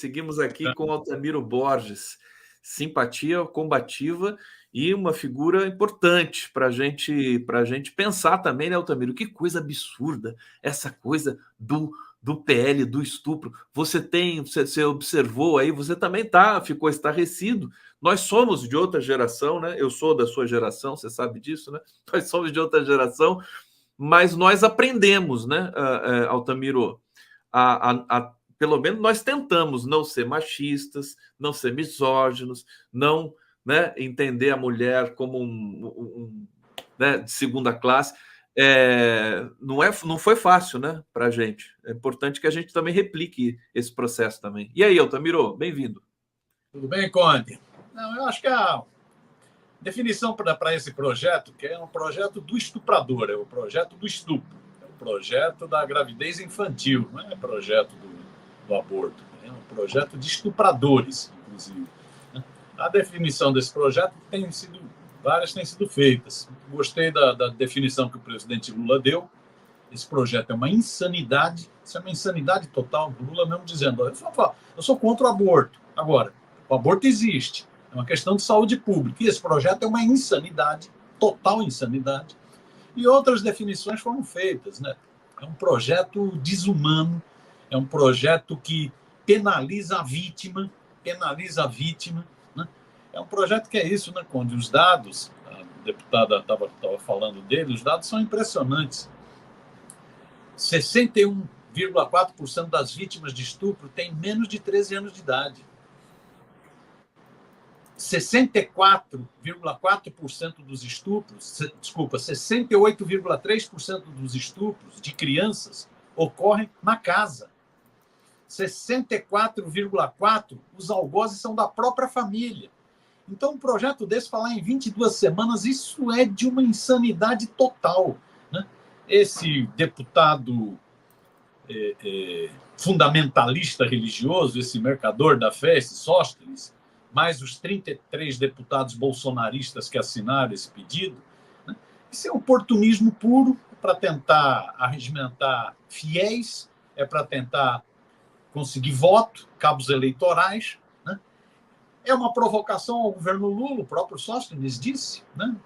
Seguimos aqui com Altamiro Borges, simpatia combativa e uma figura importante para gente pensar também, né, Altamiro? Que coisa absurda essa coisa do PL, do estupro. Você observou aí, você também ficou estarrecido. Nós somos de outra geração, né? Eu sou da sua geração, você sabe disso, né? Nós somos de outra geração, mas nós aprendemos, né, Altamiro, pelo menos nós tentamos não ser machistas, não ser misóginos, não, né, entender a mulher como né, de segunda classe. Não foi fácil, né, para a gente. É importante que a gente também replique esse processo também. E aí, Altamiro, bem-vindo. Tudo bem, Conde? Não, eu acho que a definição para esse projeto, que é um projeto do estuprador, é o projeto do estupro, é o projeto da gravidez infantil, não é projeto do aborto, é um projeto de estupradores, inclusive. A definição desse projeto várias têm sido feitas. Gostei da definição que o presidente Lula deu. Esse projeto é uma insanidade, isso é uma insanidade total. O Lula mesmo dizendo, eu sou contra o aborto. Agora, o aborto existe, é uma questão de saúde pública, e esse projeto é uma insanidade, total insanidade. E outras definições foram feitas, né? É um projeto desumano, é um projeto que penaliza a vítima, né? É um projeto que é isso, né, Conde? Os dados, a deputada estava falando dele, os dados são impressionantes. 61,4% das vítimas de estupro têm menos de 13 anos de idade. 64,4% dos estupros, 68,3% dos estupros de crianças ocorrem na casa. 64,4% os algozes são da própria família. Então, um projeto desse, falar em 22 semanas, isso é de uma insanidade total, né? Esse deputado fundamentalista religioso, esse mercador da fé, esse Sóstenes, mais os 33 deputados bolsonaristas que assinaram esse pedido, né? Isso é oportunismo puro, para tentar arregimentar fiéis, é para tentar conseguir voto, cabos eleitorais, né? É uma provocação ao governo Lula, o próprio Sóstenes disse, né?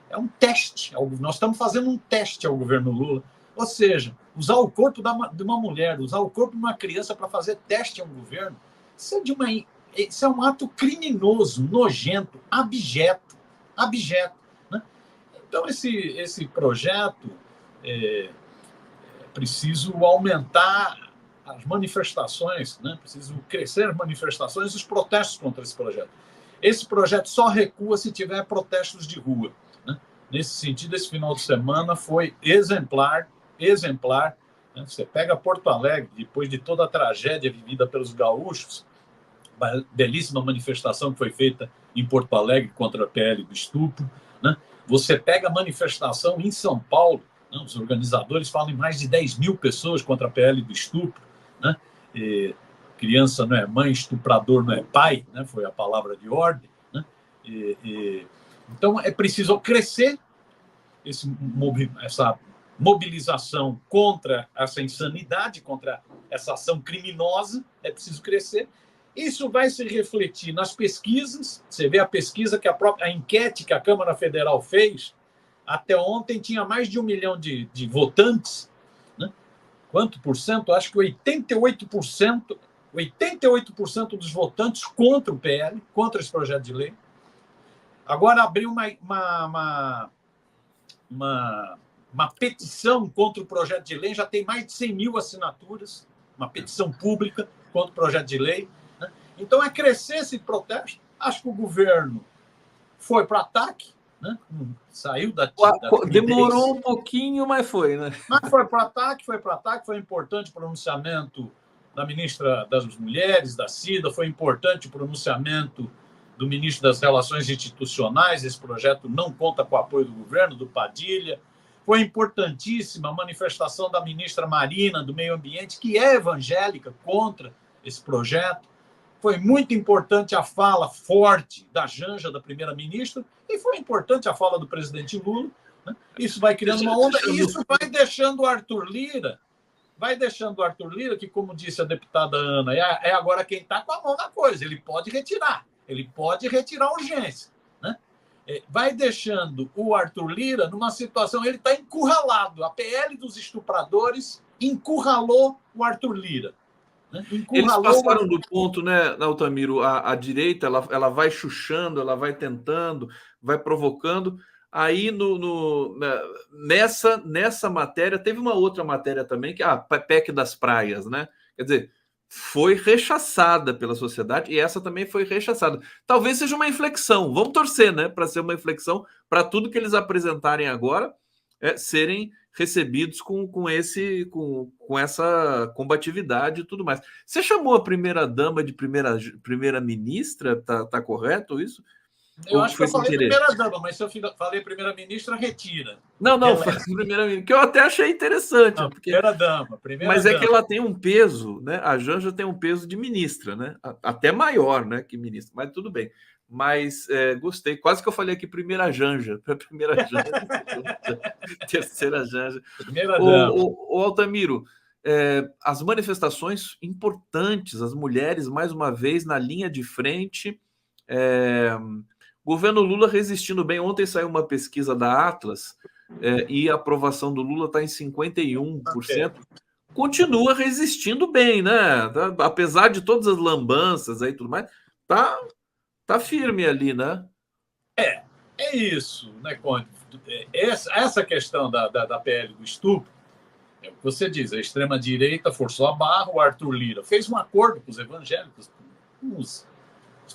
É um teste, nós estamos fazendo um teste ao governo Lula, ou seja, usar o corpo de uma mulher, usar o corpo de uma criança para fazer teste a um governo, isso é um ato criminoso, nojento, abjeto, né? Então, esse projeto é preciso aumentar as manifestações, né? Preciso crescer as manifestações e os protestos contra esse projeto. Esse projeto só recua se tiver protestos de rua, né? Nesse sentido, esse final de semana foi exemplar, né? Você pega Porto Alegre, depois de toda a tragédia vivida pelos gaúchos, uma belíssima manifestação que foi feita em Porto Alegre contra a PL do estupro, né? Você pega a manifestação em São Paulo, né? Os organizadores falam em mais de 10 mil pessoas contra a PL do estupro, né? Criança não é mãe, estuprador não é pai, né? Foi a palavra de ordem, né? Então é preciso crescer essa mobilização contra essa insanidade, contra essa ação criminosa, é preciso crescer. Isso vai se refletir nas pesquisas. Você vê a pesquisa que a enquete que a Câmara Federal fez, até ontem tinha mais de 1 milhão de votantes, né? Quanto por cento? Acho que 88% dos votantes contra o PL, contra esse projeto de lei. Agora abriu uma petição contra o projeto de lei, já tem mais de 100 mil assinaturas, uma petição pública contra o projeto de lei, né? Então, é crescer esse protesto. Acho que o governo foi para ataque, né? Saiu da demorou um pouquinho, mas foi, né? Mas foi para ataque, foi importante o pronunciamento da ministra das Mulheres, da Cida, foi importante o pronunciamento do ministro das Relações Institucionais. Esse projeto não conta com o apoio do governo, do Padilha. Foi importantíssima a manifestação da ministra Marina, do Meio Ambiente, que é evangélica, contra esse projeto. Foi muito importante a fala forte da Janja, da primeira-ministra, e foi importante a fala do presidente Lula, né? Isso vai criando uma onda, e isso vai deixando o Arthur Lira vai deixando o Arthur Lira, que, como disse a deputada Ana, é agora quem está com a mão na coisa, ele pode retirar a urgência. Né? Vai deixando o Arthur Lira numa situação, ele está encurralado. A PL dos estupradores encurralou o Arthur Lira. Né? Eles passaram do ponto, né, Altamiro? A direita ela vai chuchando, ela vai tentando, vai provocando. Aí nessa matéria, teve uma outra matéria também, que é a PEC das praias, né? Quer dizer, foi rechaçada pela sociedade e essa também foi rechaçada. Talvez seja uma inflexão, vamos torcer, né? Para ser uma inflexão, para tudo que eles apresentarem agora serem recebidos com essa combatividade e tudo mais. Você chamou a primeira-dama de primeira-ministra? Tá correto isso? Eu acho que eu falei primeira-dama, mas se eu falei primeira-ministra, retira. Não, primeira-ministra, que eu até achei interessante. Não, porque... primeira-dama. Mas é que ela tem um peso, né? A Janja tem um peso de ministra, né? Até maior, né, que ministra, mas tudo bem. Mas gostei. Quase que eu falei aqui primeira Janja. Primeira Janja, terceira Janja. O Altamiro, as manifestações importantes, as mulheres, mais uma vez, na linha de frente. Governo Lula resistindo bem. Ontem saiu uma pesquisa da Atlas e a aprovação do Lula está em 51%. Continua resistindo bem, né? Apesar de todas as lambanças aí e tudo mais, tá firme ali, né? É isso, né, Conde? Essa questão da PL do estupro, é o que você diz, a extrema-direita forçou a barra, o Arthur Lira fez um acordo com os evangélicos, com os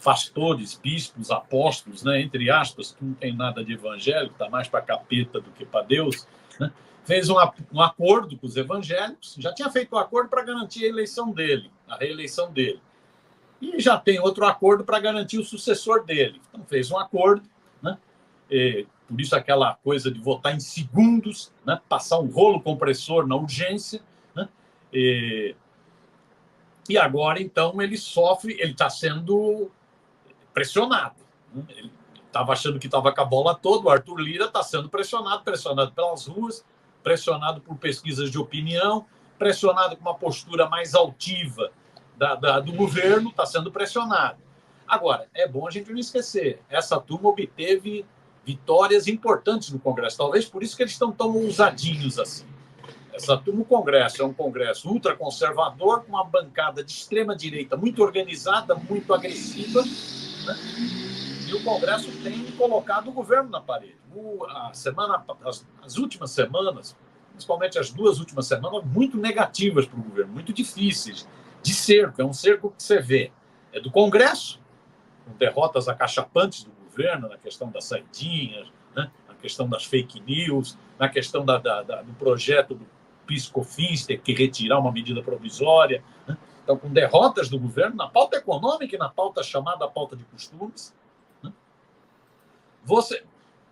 pastores, bispos, apóstolos, né, entre aspas, que não tem nada de evangélico, está mais para capeta do que para Deus, né? Fez um acordo com os evangélicos, já tinha feito um acordo para garantir a eleição dele, a reeleição dele. E já tem outro acordo para garantir o sucessor dele. Então fez um acordo, né? Por isso aquela coisa de votar em segundos, né? Passar um rolo compressor na urgência, né? E agora, então, ele está sendo pressionado. Né? Ele estava achando que estava com a bola toda, o Arthur Lira está sendo pressionado pelas ruas, pressionado por pesquisas de opinião, pressionado com uma postura mais altiva do governo, está sendo pressionado. Agora, é bom a gente não esquecer, essa turma obteve vitórias importantes no Congresso, talvez por isso que eles estão tão ousadinhos assim. Essa turma, o Congresso é um Congresso ultraconservador, com uma bancada de extrema-direita muito organizada, muito agressiva, né? E o Congresso tem colocado o governo na parede. As últimas semanas, principalmente as 2 últimas semanas, muito negativas para o governo, muito difíceis, de cerco. É um cerco que você vê. É do Congresso, com derrotas acachapantes do governo na questão das saidinhas, né? Na questão das fake news, na questão do projeto do PIS/COFINS, ter que retirar uma medida provisória. Né? Então, com derrotas do governo na pauta econômica e na pauta chamada pauta de costumes. Né?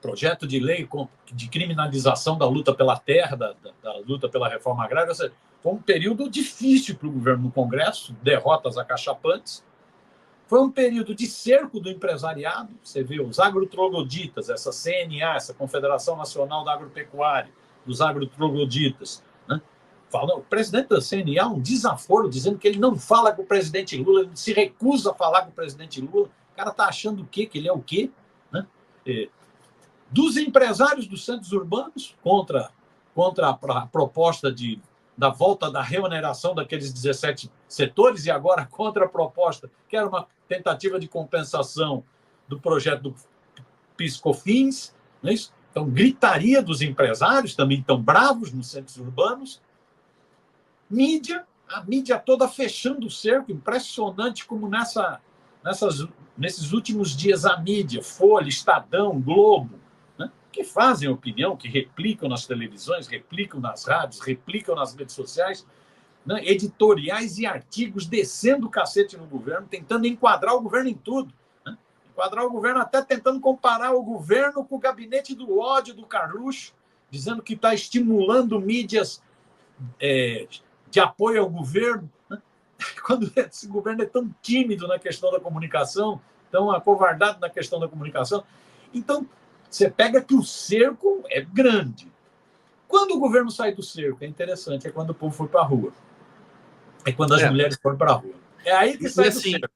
Projeto de lei de criminalização da luta pela terra, da luta pela reforma agrária, ou seja, foi um período difícil para o governo no Congresso, derrotas acachapantes. Foi um período de cerco do empresariado. Você vê os agrotrogloditas, essa CNA, essa Confederação Nacional da Agropecuária, dos agrotrogloditas, né? O presidente da CNA, um desaforo, dizendo que ele não fala com o presidente Lula, ele se recusa a falar com o presidente Lula. O cara está achando o quê? Que ele é o quê? Né? Dos empresários dos centros urbanos, contra a proposta da volta da reoneração daqueles 17 setores, e agora contra a proposta, que era uma tentativa de compensação do projeto do PIS/COFINS, não é isso? Então, gritaria dos empresários, também estão bravos nos centros urbanos. A mídia toda fechando o cerco, impressionante como nesses últimos dias a mídia, Folha, Estadão, Globo, né, que fazem opinião, que replicam nas televisões, replicam nas rádios, replicam nas redes sociais, né, editoriais e artigos descendo o cacete no governo, tentando enquadrar o governo em tudo. Né, enquadrar o governo até tentando comparar o governo com o gabinete do ódio do Carluxo, dizendo que está estimulando mídias de apoio ao governo, né? Quando esse governo é tão tímido na questão da comunicação, tão acovardado na questão da comunicação. Então, você pega que o cerco é grande. Quando o governo sai do cerco, é interessante, é quando o povo for para a rua. É quando as mulheres foram para a rua. É aí que sai do assim, cerco.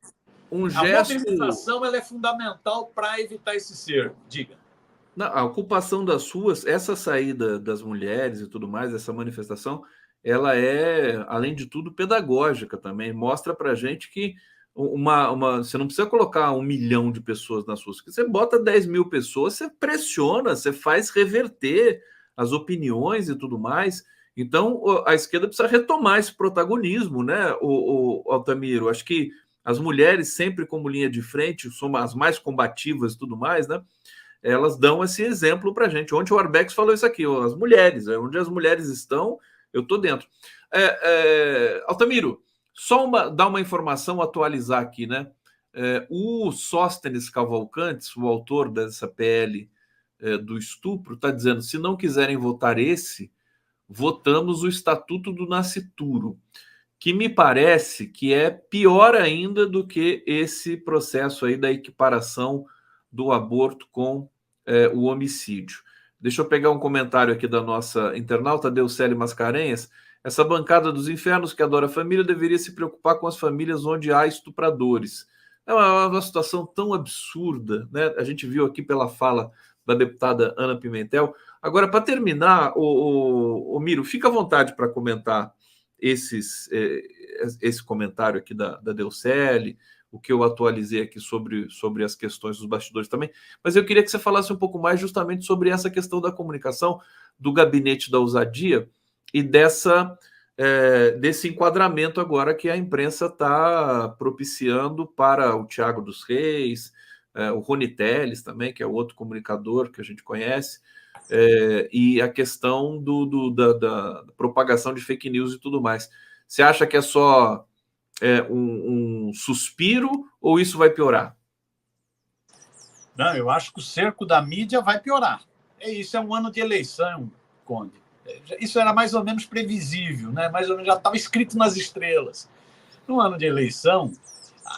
um A gesto... mobilização ela é fundamental para evitar esse cerco. Diga. Não, a ocupação das ruas, essa saída das mulheres e tudo mais, essa manifestação, ela é, além de tudo, pedagógica também. Mostra pra gente que você não precisa colocar 1 milhão de pessoas nas ruas. Você bota 10.000 pessoas, você pressiona, você faz reverter as opiniões e tudo mais. Então, a esquerda precisa retomar esse protagonismo, né, o Altamiro? Acho que as mulheres, sempre como linha de frente, são as mais combativas e tudo mais, né? Elas dão esse exemplo para a gente. Ontem o Arbex falou isso aqui, as mulheres, onde as mulheres estão, eu estou dentro. Altamiro, dar uma informação, atualizar aqui, né? O Sóstenes Cavalcantes, o autor dessa PL do estupro, está dizendo: se não quiserem votar esse, votamos o Estatuto do Nascituro, que me parece que é pior ainda do que esse processo aí da equiparação do aborto com o homicídio. Deixa eu pegar um comentário aqui da nossa internauta, Deucele Mascarenhas. Essa bancada dos infernos que adora a família deveria se preocupar com as famílias onde há estupradores. É uma situação tão absurda, né? A gente viu aqui pela fala da deputada Ana Pimentel. Agora, para terminar, o Miro, fica à vontade para comentar esse comentário aqui da Deucele, o que eu atualizei aqui sobre as questões dos bastidores também, mas eu queria que você falasse um pouco mais justamente sobre essa questão da comunicação, do gabinete da ousadia e desse enquadramento agora que a imprensa está propiciando para o Tiago dos Reis, o Rony Telles também, que é outro comunicador que a gente conhece, e a questão da propagação de fake news e tudo mais. Você acha que é só um suspiro ou isso vai piorar? Não, eu acho que o cerco da mídia vai piorar. Isso é um ano de eleição, Conde. Isso era mais ou menos previsível, né? Mais ou menos já estava escrito nas estrelas. No ano de eleição,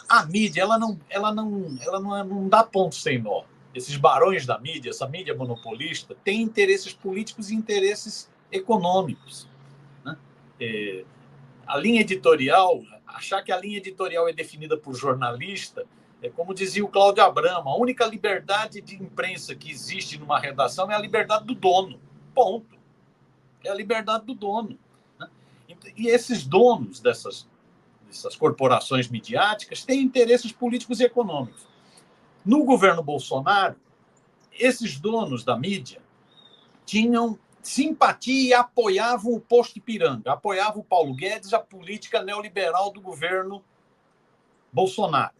a mídia não dá ponto sem nó. Esses barões da mídia, essa mídia monopolista, tem interesses políticos e interesses econômicos, né? A linha editorial, achar que a linha editorial é definida por jornalista, como dizia o Cláudio Abramo, a única liberdade de imprensa que existe numa redação é a liberdade do dono. Ponto. É a liberdade do dono, né? E esses donos dessas corporações midiáticas têm interesses políticos e econômicos. No governo Bolsonaro, esses donos da mídia tinham simpatia e apoiavam o posto Ipiranga, apoiavam o Paulo Guedes, a política neoliberal do governo Bolsonaro.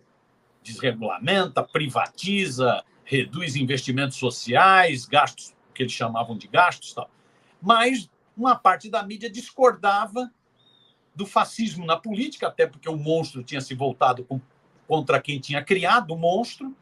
Desregulamenta, privatiza, reduz investimentos sociais, gastos, que eles chamavam de gastos, tal. Mas uma parte da mídia discordava do fascismo na política, até porque o monstro tinha se voltado contra quem tinha criado o monstro,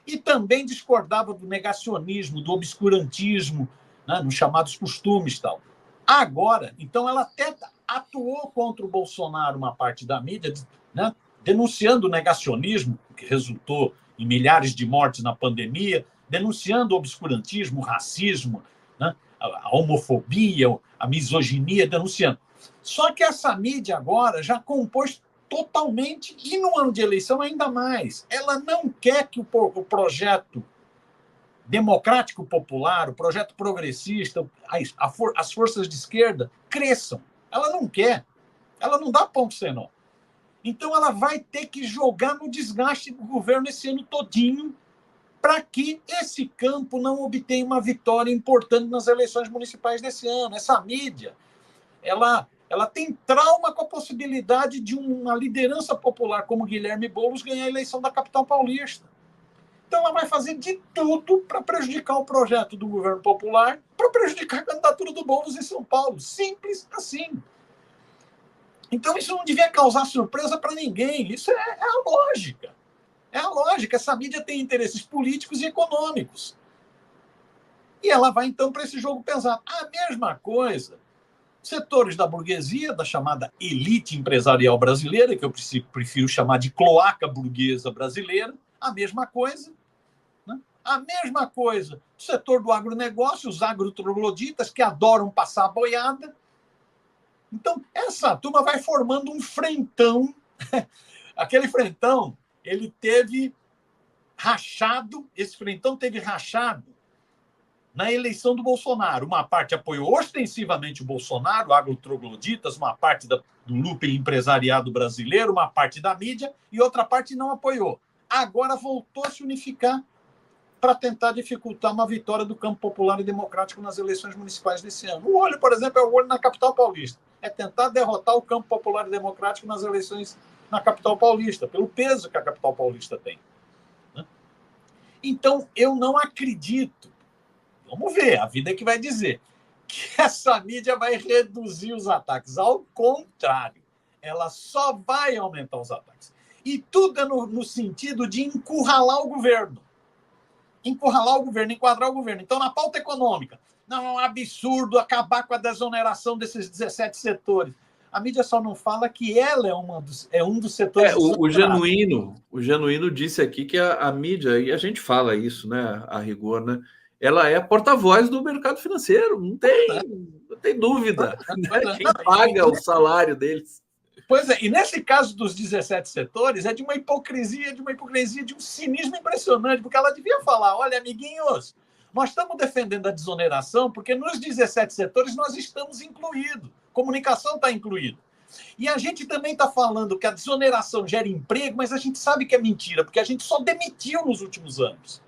e também discordava do negacionismo, do obscurantismo, né, nos chamados costumes, tal. Agora, então, ela até atuou contra o Bolsonaro, uma parte da mídia, né, denunciando o negacionismo, que resultou em milhares de mortes na pandemia, denunciando o obscurantismo, o racismo, né, a homofobia, a misoginia, denunciando. Só que essa mídia agora já compôs totalmente, e no ano de eleição ainda mais. Ela não quer que o projeto democrático popular, o projeto progressista, as forças de esquerda cresçam. Ela não quer. Ela não dá ponto sem nó. Então ela vai ter que jogar no desgaste do governo esse ano todinho para que esse campo não obtenha uma vitória importante nas eleições municipais desse ano. Essa mídia, ela tem trauma com a possibilidade de uma liderança popular como Guilherme Boulos ganhar a eleição da capital paulista. Então ela vai fazer de tudo para prejudicar o projeto do governo popular, para prejudicar a candidatura do Boulos em São Paulo. Simples assim. Então isso não devia causar surpresa para ninguém. Isso é a lógica. É a lógica. Essa mídia tem interesses políticos e econômicos. E ela vai, então, para esse jogo pesado. A mesma coisa, setores da burguesia, da chamada elite empresarial brasileira, que eu prefiro chamar de cloaca burguesa brasileira, a mesma coisa, né? A mesma coisa do setor do agronegócio, os agrotrogloditas que adoram passar a boiada. Então, essa turma vai formando um frentão. Aquele frentão, ele teve rachado, esse frentão teve rachado na eleição do Bolsonaro. Uma parte apoiou ostensivamente o Bolsonaro, agrotrogloditas, uma parte do looping empresariado brasileiro, uma parte da mídia, e outra parte não apoiou. Agora voltou a se unificar para tentar dificultar uma vitória do campo popular e democrático nas eleições municipais desse ano. O olho, por exemplo, é o olho na capital paulista. É tentar derrotar o campo popular e democrático nas eleições na capital paulista, pelo peso que a capital paulista tem. Então, eu não acredito, vamos ver, a vida é que vai dizer, que essa mídia vai reduzir os ataques. Ao contrário, ela só vai aumentar os ataques. E tudo é no sentido de encurralar o governo. Encurralar o governo, enquadrar o governo. Então, na pauta econômica, não é um absurdo acabar com a desoneração desses 17 setores. A mídia só não fala que ela é um dos setores... O Genuíno disse aqui que a mídia, e a gente fala isso, né, a rigor, né, ela é a porta-voz do mercado financeiro, não tem dúvida. Né? Quem paga o salário deles. Pois é, e nesse caso dos 17 setores, é de uma hipocrisia, de um cinismo impressionante, porque ela devia falar, olha, amiguinhos, nós estamos defendendo a desoneração porque nos 17 setores nós estamos incluídos, comunicação está incluída. E a gente também está falando que a desoneração gera emprego, mas a gente sabe que é mentira, porque a gente só demitiu nos últimos anos.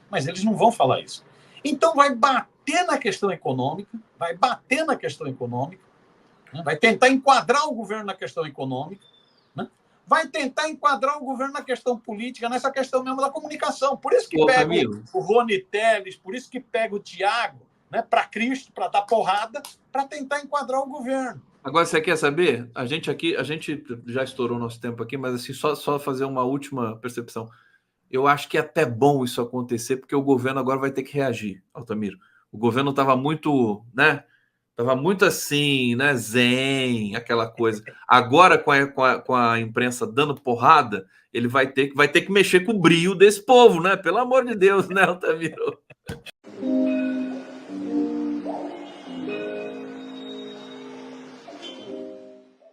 Mas eles não vão falar isso. Então vai bater na questão econômica, vai tentar enquadrar o governo na questão econômica, né? Vai tentar enquadrar o governo na questão política, nessa questão mesmo da comunicação. Por isso que pega o Rony Telles, por isso que pega o Thiago, né, para Cristo, para dar porrada, para tentar enquadrar o governo. Agora, você quer saber? A gente já estourou nosso tempo aqui, mas assim, só fazer uma última percepção. Eu acho que é até bom isso acontecer, porque o governo agora vai ter que reagir, Altamiro. O governo estava muito, né? Estava muito assim, né? Zen, aquela coisa. Agora, com a imprensa dando porrada, ele vai ter que mexer com o brio desse povo, né? Pelo amor de Deus, né, Altamiro?